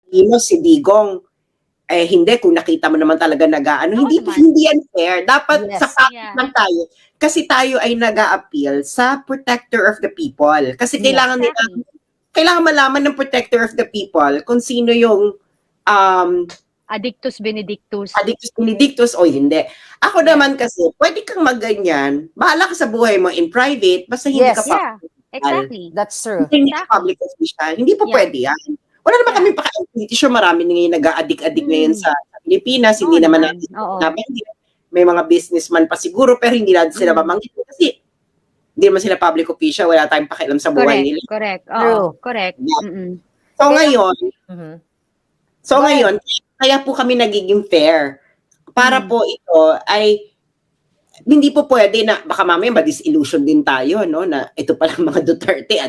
sabihin mo si Digong, hindi, kung nakita mo naman talaga nag-aano, hindi yan fair. Dapat sa package lang tayo. Kasi tayo ay nag-a-appeal sa protector of the people. Kasi kailangan malaman ng protector of the people kung sino yung Addictus Benedictus. Addictus Benedictus o hindi. Ako naman kasi, pwede kang magganyan, bahala ka sa buhay mo in private, basta hindi ka public. Exactly. That's true. Hindi ka public official. Hindi po pwede yan. Wala naman kami paka-pretty sure marami na ngayon nag-a-addict ngayon sa Pilipinas, hindi naman natin nabanggit. May mga businessman pa siguro, pero hindi natin sila mabanggit kasi hindi naman sila public official, wala tayong pakialam sa buhay nila. Correct. Correct. So ngayon, kaya po kami nagiging fair. Para po ito ay hindi po pwede na baka mamaya ma-disillusion din tayo, no, na ito pala mga Duterte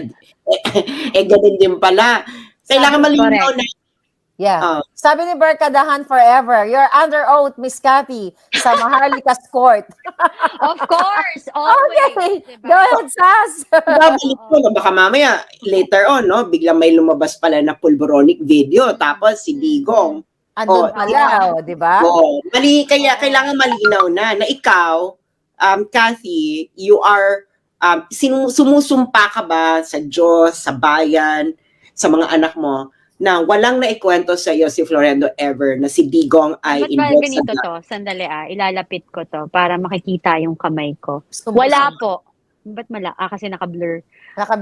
ganun din pala. Kailangan malinaw na. Sabi ni Barkadahan forever, you're under oath, Miss Cathy, sa Maharlika's court. Of course, always. Okay, go ahead, Sas. Babalik ko, baka mamaya, later on, no, biglang may lumabas pala na pulboronic video, tapos si Digong. Andun pala, di ba? Kaya kailangan malinaw na ikaw, Cathy, you are, sumusumpa ka ba sa Diyos, sa bayan, sa mga anak mo, na walang naikwento sa iyo si Florendo ever na si Digong ay involved sa ganito to? Sandali ilalapit ko to para makikita yung kamay ko. Wala po. Ba't kasi naka-blur.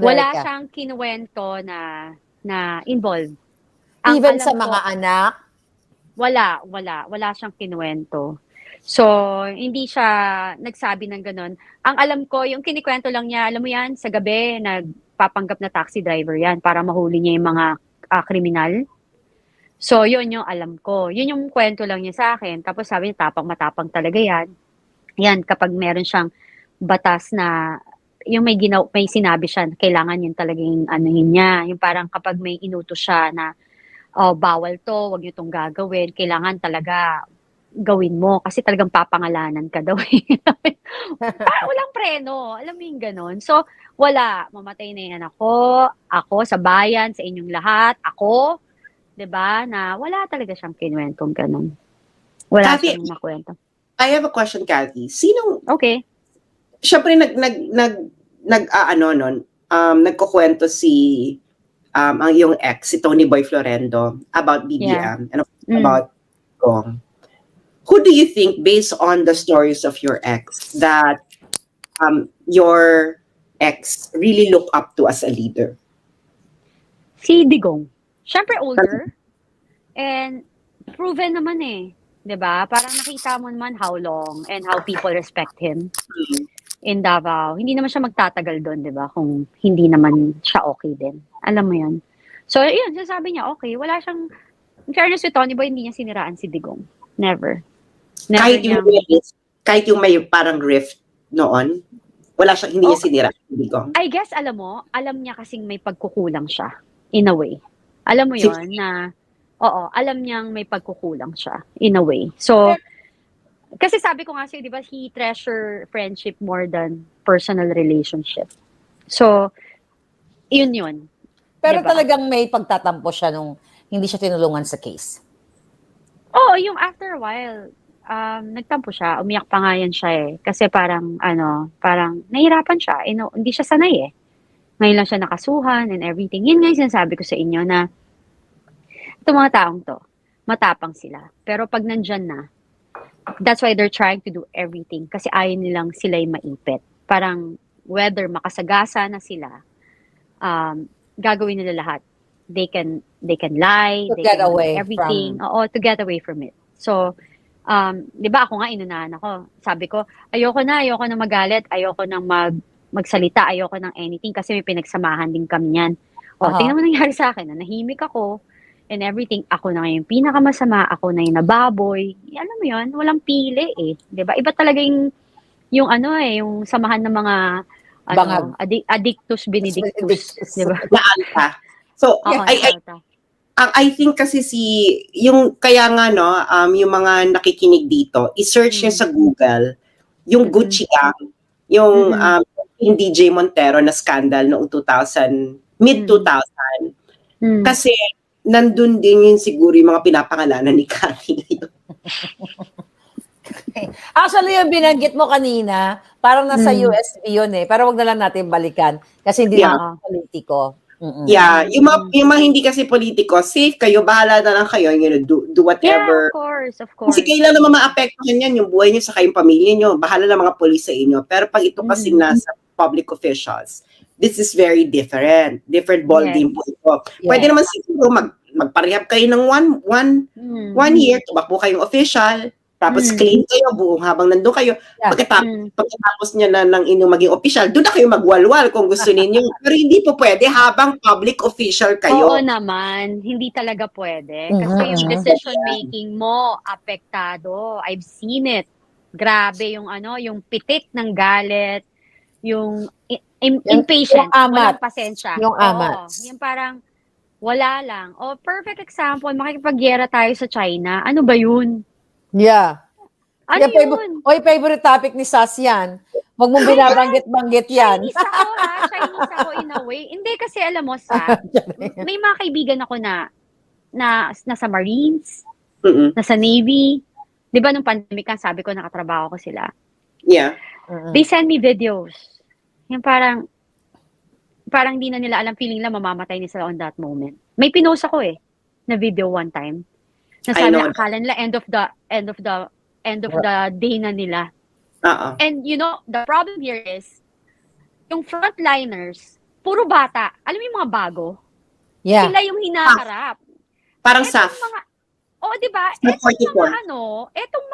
Wala siyang kinuwento na involved. Even sa mga anak? Wala siyang kinuwento. So, hindi siya nagsabi ng ganun. Ang alam ko, yung kinikwento lang niya, alam mo yan, sa gabi, nagpapanggap na taxi driver yan para mahuli niya yung mga kriminal. So, yun yung alam ko. Yun yung kwento lang niya sa akin. Tapos sabi niya, matapang talaga yan. Yan, kapag meron siyang batas na, yung may sinabi siya, kailangan yun talagang anuhin niya. Yung parang kapag may inutos siya na, bawal to, wag niyo tong gagawin, kailangan talaga gawin mo. Kasi talagang papangalanan ka daw. Parang walang preno. Alam mo yung ganun. So, wala. Mamatay na yung anak ko, ako, sa bayan, sa inyong lahat, ako, 'di ba? Na wala talaga siyang kinuwentong ganun. Wala Cathy, siyang makwento. I have a question, Cathy. Okay. Siyempre nagkukwento ang yung ex, si Tony Boy Florendo, about BBM and about Gong. Who do you think, based on the stories of your ex, that your ex really look up to as a leader? Si Digong. Siyempre older. And proven naman 'di ba? Parang nakita mo naman how long and how people respect him in Davao. Hindi naman siya magtatagal doon, 'di ba? Kung hindi naman siya okay din. Alam mo 'yun. So, yun, sabi niya, okay, wala siyang, in fairness with Tony Boy, hindi niya siniraan si Digong. Never. Kahit yung may parang rift noon, hindi niya sinira si Digong. I guess, alam niya kasing may pagkukulang siya, in a way. Alam mo yun, na, alam niyang may pagkukulang siya, in a way. So, kasi sabi ko nga sa'yo, di ba, he treasure friendship more than personal relationship. So, yun. Pero diba? Talagang may pagtatampo siya nung hindi siya tinulungan sa case. Yung after a while, nagtampo siya, umiyak pa nga yan siya kasi parang nahirapan siya, hindi siya sanay Ngayon lang siya nakasuhan and everything. Yun nga yung sinasabi ko sa inyo na itong mga taong to, matapang sila. Pero pag nandyan na, that's why they're trying to do everything kasi ayaw nilang sila'y maipit. Parang whether makasagasa na sila, gagawin nila lahat. They can lie, they can do everything. To get away from it. So, 'di ba ako nga inunahan ako. Sabi ko, ayoko na magalit, ayoko nang magsalita, ayoko ng anything kasi may pinagsamahan din kami niyan. Tingnan mo nangyari sa akin, nahimik ako and everything. Ako na yung pinakamasama, ako na yung nababoy. Alam mo 'yon, walang pili 'di ba? Iba talaga yung yung samahan ng mga addictus benedictus, 'di ba? So, I think kasi yung kaya nga yung mga nakikinig dito, i-search niyo sa Google yung Gucci Gang, yung DJ Montero na scandal noong mid-2000. Kasi nandun din yun siguro yung mga pinapangalanan ni Cathy. Actually, yung binanggit mo kanina, parang nasa Mm. USB yun eh. Pero wag na lang natin balikan. Kasi hindi Yeah. naman politiko. Mm-mm. Yeah, yung mga hindi kasi politiko, safe kayo, bahala na lang kayo, do Yeah, whatever. of course. Kasi kailan naman maapektuhan yan, yung buhay nyo, saka yung pamilya nyo, bahala na mga polis sa inyo. Pero pag ito kasi nasa public officials, this is very different. Different ball Yes. game po ito. Pwede naman siguro magparehab kayo ng one year, tumakbo kayong official, tapos clean kayo buong habang nandun kayo. Yeah. Pagkatapos niya na ng inyong maging official, doon na kayo magwalwal kung gusto ninyo. Pero hindi po pwede habang public official kayo. Oo naman, hindi talaga pwede. Kasi yung decision making mo, apektado. I've seen it. Grabe yung yung pitik ng galit, yung impatient, yung amat. walang pasensya. Yung amat. Yung parang wala lang. Perfect example, makikipagyera tayo sa China. Ano ba yun? Yeah. Ano Yeah, yun? favorite topic ni Sas yan. Huwag mong binabanggit-banggit yan. Chinese ako ha. Chinese ako in a way. Hindi kasi alam mo may mga kaibigan ako na nasa Marines, nasa Navy. 'Di ba nung pandemic sabi ko nakatrabaho ko sila. Yeah. They send me videos. Yung parang hindi na nila alam, feeling lang mamamatay na sila on that moment. May pinost ako na video one time. Nasabi akala nila end of the day na nila. And the problem here is, yung frontliners, puro bata. Alam mo yung mga bago? Yeah. Sila yung hinaharap. Parang SAF. Di ba? Etong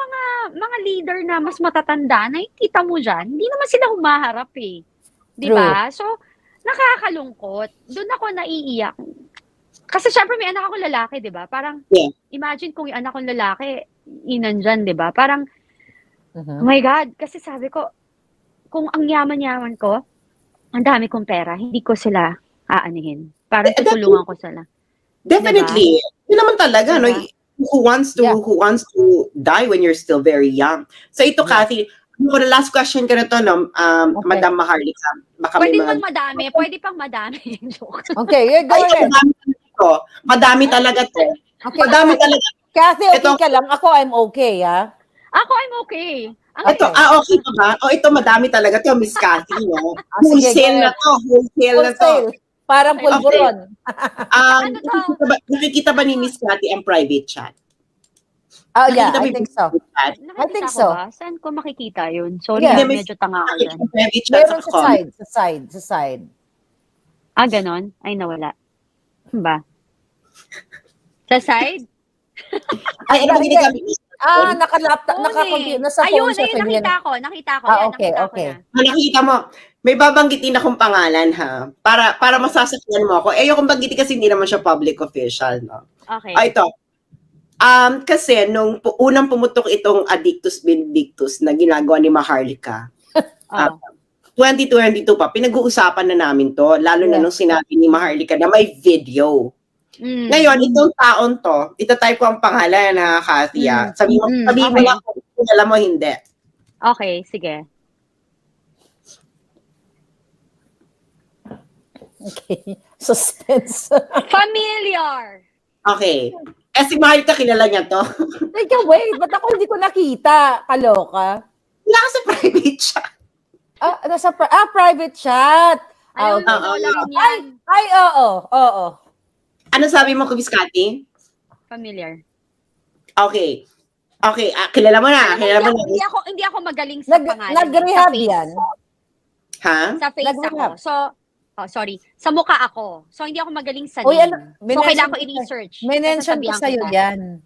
mga leader na mas matatanda, nakikita mo dyan, hindi naman sila humaharap Di ba? So, nakakalungkot. Doon ako naiiyak. Kasi syempre may anak akong lalaki, di ba? Parang, imagine kung yung anak kong lalaki, inandyan, di ba? Parang, oh my God, kasi sabi ko, kung ang yaman-yaman ko, ang dami kong pera, hindi ko sila aanihin. Parang tutulungan ko sila. Definitely. Diba? Yun naman talaga, no? Who wants to die when you're still very young? So ito, Cathy, the last question ka na to, no? Madam Maharlika. Baka pwede naman madami. Pwede pang madami. Okay, you're going. Madami talaga to. Okay. Madami talaga. Cathy, okay ka lang. Ako, I'm okay, ha? Ako, I'm okay. Ito, okay pa ba? Ito, madami talaga to, Miss Cathy, no? Wholesale na to. Parang pulburon. Nakikita ba ni Miss Cathy ang private chat? Oh, yeah, I think so. I think so. Saan ko makikita yun? Sorry, medyo tanga ako dyan. Meron sa side. Ganon? Ay, nawala. Ba? Sa side? Ay, naka-laptop, naka-computer, nasa phone siya. Ayun, nakita ko. Okay. Nakita mo, may babanggitin akong pangalan, ha? Para masasakyan mo ako. Ayokong banggitin kasi hindi naman siya public official, no? Okay. Ito. Kasi nung unang pumutok itong Addictus Vindictus na ginagawa ni Maharlika, 2022 pa, pinag-uusapan na namin to, lalo na nung sinabi ni Maharlika na may video. Ngayon, itong taon to, itatype ko ang pangalan na Cathy. Sabi mo lang kung alam mo hindi. Okay, sige. Okay. Suspense. Familiar. Okay. Si Maharlika, kilala niya to. Teka, wait. Ba't ako hindi ko nakita? Kaloka. Wala ka sa private chat. Private chat. Oo. Ano sabi mo, Miss Cathy? Familiar. Okay, kilala mo na. Hindi ako magaling sa pangalan. Nag-rehab yan. Ha? Sa face ako. So, sorry. Sa mukha ako. So, hindi ako magaling sa name. So, kailangan ko i-research. May mention ko sa'yo yan.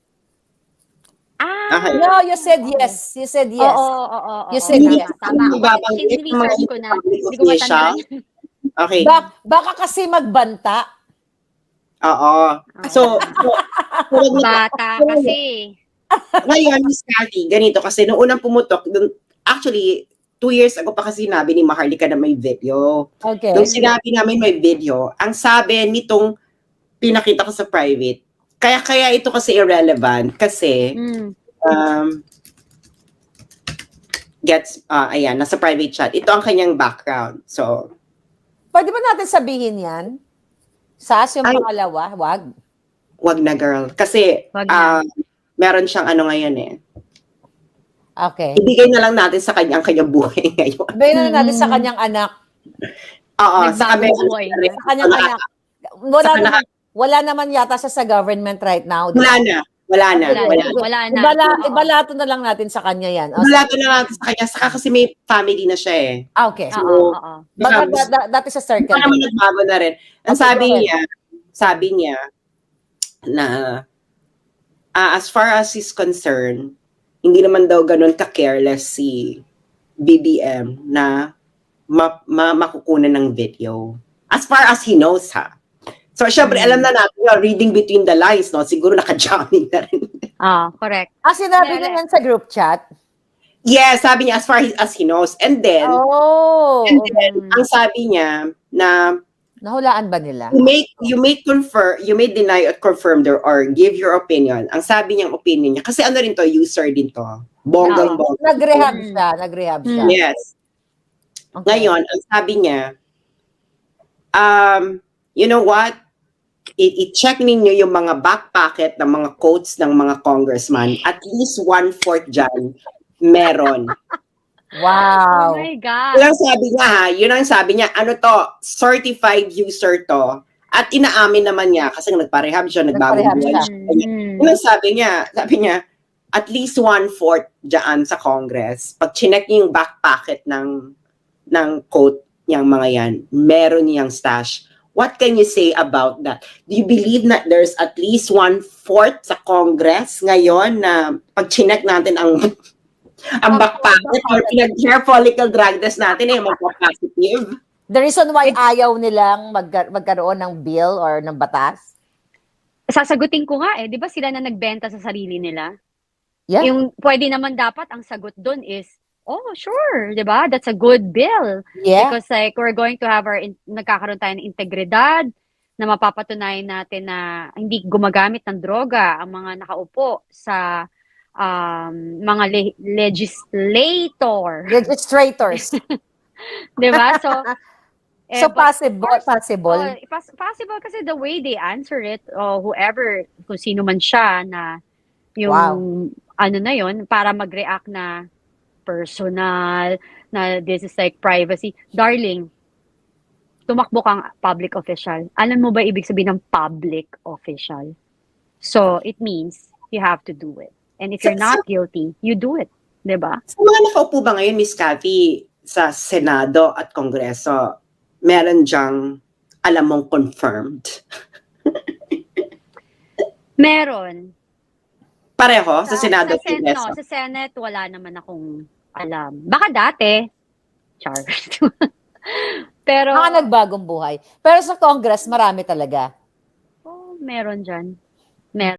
Okay. No, you said yes. You said yes. Oo. You said yes. Tama. Research ko na. Hindi ko matandaan. Okay. Baka kasi magbanta. Oo. So bata kasi. Ngayon, Miss Cathy, ganito kasi nung unang pumutok, actually, 2 years ago pa kasi sinabi ni Maharlika na may video. Okay. Nung sinabi namin may video, ang sabi nitong pinakita ko sa private, kaya ito kasi irrelevant kasi ayan, nasa private chat. Ito ang kanyang background. So, pwede ba natin sabihin yan? Sas yung pangalawa? Wag. wag na girl. Kasi, Wag na. meron siyang ano ngayon eh. Okay. Ibigay na lang natin sa kanya ang kanyang buhay ngayon. Bigyan na natin sa kanyang anak. Oo, sa Nagbagong kanya. buhay na. Sa kanyang anak. Sa Wala naman yata siya sa government right now. Wala na. Wala na. Wala na. Ibalato na lang natin sa kanya yan. Wala na natin sa kanya. Saka kasi may family na siya eh. Okay. Oo. Baka dati sa circle. Baka naman nagbago na rin. Ang Okay, sabi niya na as far as he's concerned, hindi naman daw ganun ka-careless si BBM na makukunan ng video. As far as he knows, ha? So, syempre, alam na natin, reading between the lines, no? Siguro naka-jamming na rin. Correct. Sinabi niya yan sa group chat? Yes, sabi niya, as far as he knows. And then, ang sabi niya na nahulaan ba nila? you may deny or confirm or give your opinion. Ang sabi niyang opinion niya, kasi ano rin to, user din to. Bonggang-bonggang. Nag-rehab siya. Yes. Okay. Ngayon, ang sabi niya, you know what? I-check ninyo yung mga back pocket ng mga quotes ng mga congressman. At least 1/4 dyan, meron. Wow. Oh my God. Yun ang sabi niya ha, yun ang sabi niya, ano to, certified user to. At inaamin naman niya, kasi nagparehab siya, nagbagong buhay siya. Yun ang sabi niya, at least 1/4 dyan sa Congress. Pag chinek niyo yung back pocket ng quote niyang mga yan, meron niyang stash. What can you say about that? Do you believe that there's at least 1/4 sa Congress ngayon na pag chinek natin ang back pocket or pinag-hair follicle drug test natin eh, magpa-positive? The reason why ayaw nilang magkaroon ng bill or ng batas? Sasagutin ko nga eh, di ba sila na nagbenta sa sarili nila? Yeah. Yung pwede naman dapat, ang sagot doon is, oh, sure, di ba? That's a good bill. Yeah. Because like, we're going to have nagkakaroon tayo ng integridad na mapapatunayan natin na hindi gumagamit ng droga ang mga nakaupo sa mga Registrators. Di ba? So, So possible. possible kasi the way they answer it, whoever, kung sino man siya na yung ano na yon para mag-react na personal, na this is like privacy. Darling, tumakbo kang public official. Alam mo ba ibig sabihin ng public official? So, it means you have to do it. And if you're not guilty, you do it. Diba? Sa mga nakaupo ba ngayon, Miss Cathy, sa Senado at Kongreso, meron dyang alam mong confirmed? Meron. Pareho? Sa Senado at Kongreso? Sa Senate, wala naman akong alam. Baka dati. Char. Pero, Mga nagbagong buhay. Pero sa Congress, marami talaga. meron dyan. Meron.